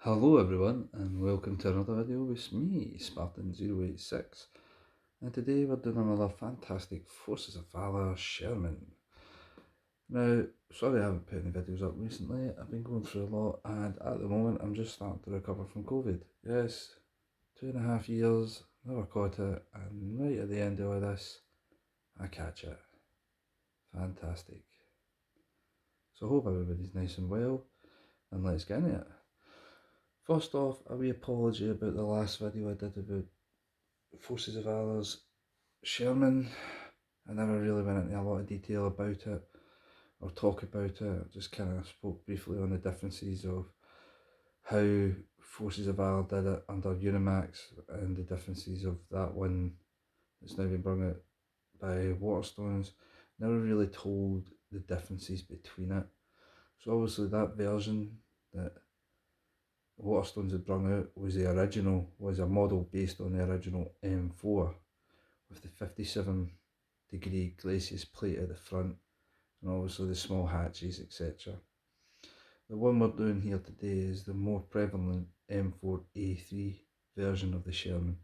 Hello everyone and welcome to another video with me, Spartan086, and today we're doing another fantastic Forces of Valor Sherman. Now, sorry I haven't put any videos up recently. I've been going through a lot and at the moment I'm just starting to recover from COVID. Yes, 2.5 years, never caught it, and right at the end of all this, I catch it. Fantastic. So I hope everybody's nice and well, and let's get into it. First off, a wee apology about the last video I did about Forces of Valor's Sherman. I never really went into a lot of detail about it or talk about it. I just kind of spoke briefly on the differences of how Forces of Valor did it under Unimax and the differences of that one that's now been brought out by Waterstones. Never really told the differences between it. So obviously that version that Waterstones had brought out was a model based on the original M4 with the 57-degree glacis plate at the front and obviously the small hatches, etc. The one we're doing here today is the more prevalent M4A3 version of the Sherman,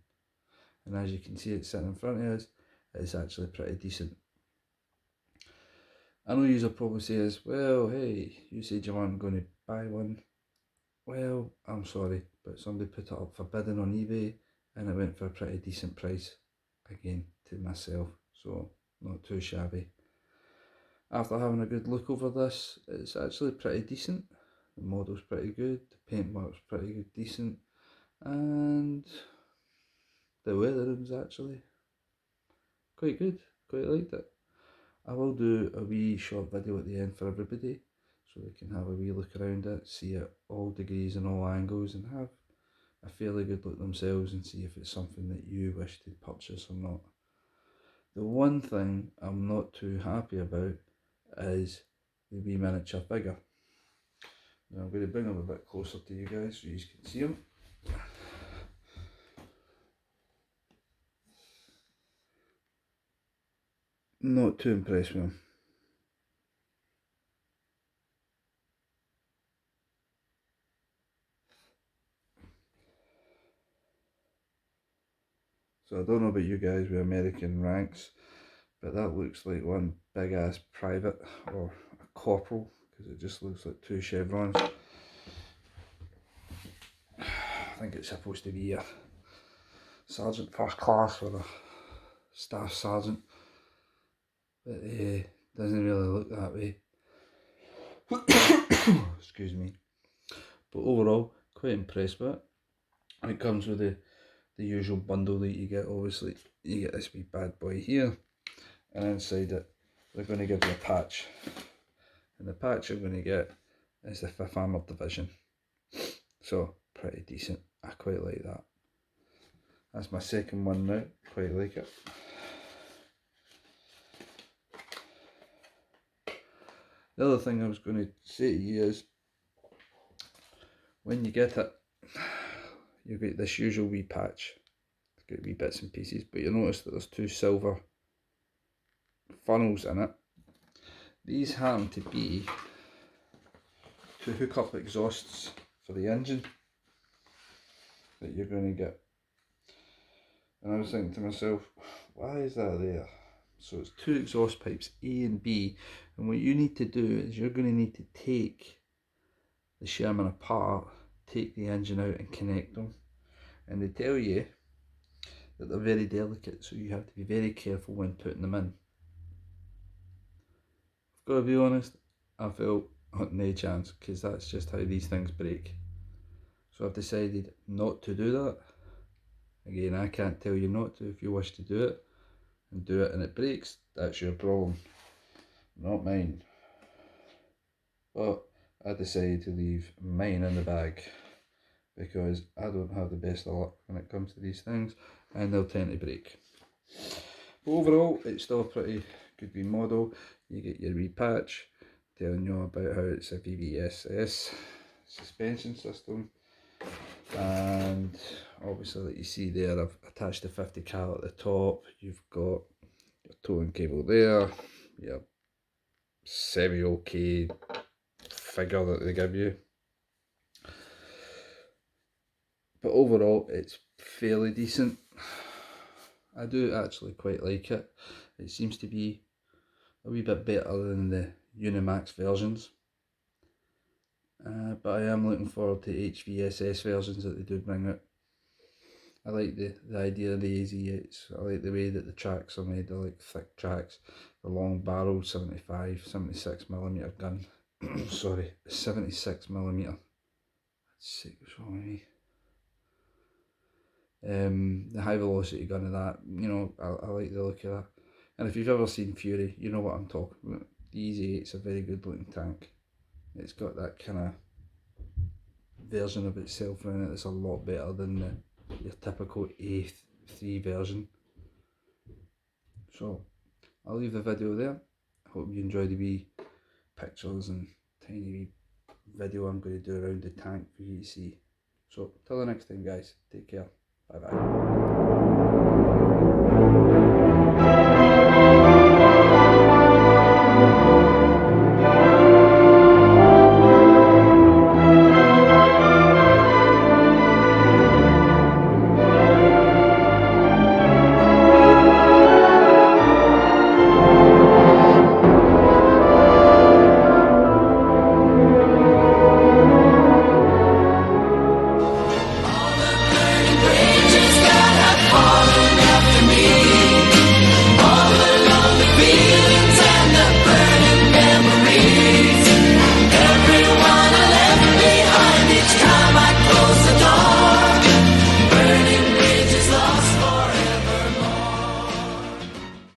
and as you can see it's sitting in front of us, it's actually pretty decent. I know you'll probably say is, well, hey, you said you weren't going to buy one. Well, I'm sorry, but somebody put it up for bidding on eBay and it went for a pretty decent price, again, to myself, so not too shabby. After having a good look over this, it's actually pretty decent. The model's pretty good, the paintwork's pretty good, decent, and the weathering's actually quite good, quite liked it. I will do a wee short video at the end for everybody, so they can have a wee look around it, see it all degrees and all angles, and have a fairly good look themselves and see if it's something that you wish to purchase or not. The one thing I'm not too happy about is the wee miniature figure. Now I'm going to bring them a bit closer to you guys so you can see them. Not too impressed with them. So I don't know about you guys with American ranks, but that looks like one big ass private or a corporal, because it just looks like two chevrons. I think it's supposed to be a sergeant first class or a staff sergeant, but doesn't really look that way. Excuse me. But overall, quite impressed with it. It comes with the usual bundle that you get. Obviously, you get this wee bad boy here, and inside it, they're going to give you a patch. And the patch you're going to get is the 5th Armoured Division. So, pretty decent. I quite like that. That's my second one now. Quite like it. The other thing I was going to say to you is, when you get it, you get this usual wee patch. It's got wee bits and pieces, but you'll notice that there's two silver funnels in it. These happen to be to hook up exhausts for the engine that you're going to get. And I was thinking to myself, why is that there? So it's two exhaust pipes, A and B, and what you need to do is you're going to need to take the Sherman apart, take the engine out and connect them. And they tell you that they're very delicate, so you have to be very careful when putting them in. I've got to be honest, I felt no chance, because that's just how these things break. So I've decided not to do that. Again, I can't tell you not to. If you wish to do it and it breaks, that's your problem, not mine. But I decided to leave mine in the bag because I don't have the best of luck when it comes to these things, and they'll tend to break. But overall, it's still a pretty good wee model. You get your wee patch telling you about how it's a VVSS suspension system, and obviously, like you see there, I've attached the 50 cal at the top. You've got your towing cable there, your semi-okay figure that they give you. but overall it's fairly decent. I do actually quite like it. It seems to be a wee bit better than the Unimax versions. But I am looking forward to HVSS versions that they do bring out. I like the idea of the AZ8s. I like the way that the tracks are made. They're like thick tracks, the long barrel 76mm gun. Sorry, 76mm. Sick, what's wrong with me? The high velocity gun of that, you know, I like the look of that. And if you've ever seen Fury, you know what I'm talking about. The AZ8's a very good looking tank. It's got that kind of version of itself in it that's a lot better than your typical A3 version. So I'll leave the video there. I hope you enjoyed the wee pictures and tiny wee video I'm going to do around the tank for you to see. So till the next time guys, take care, bye bye.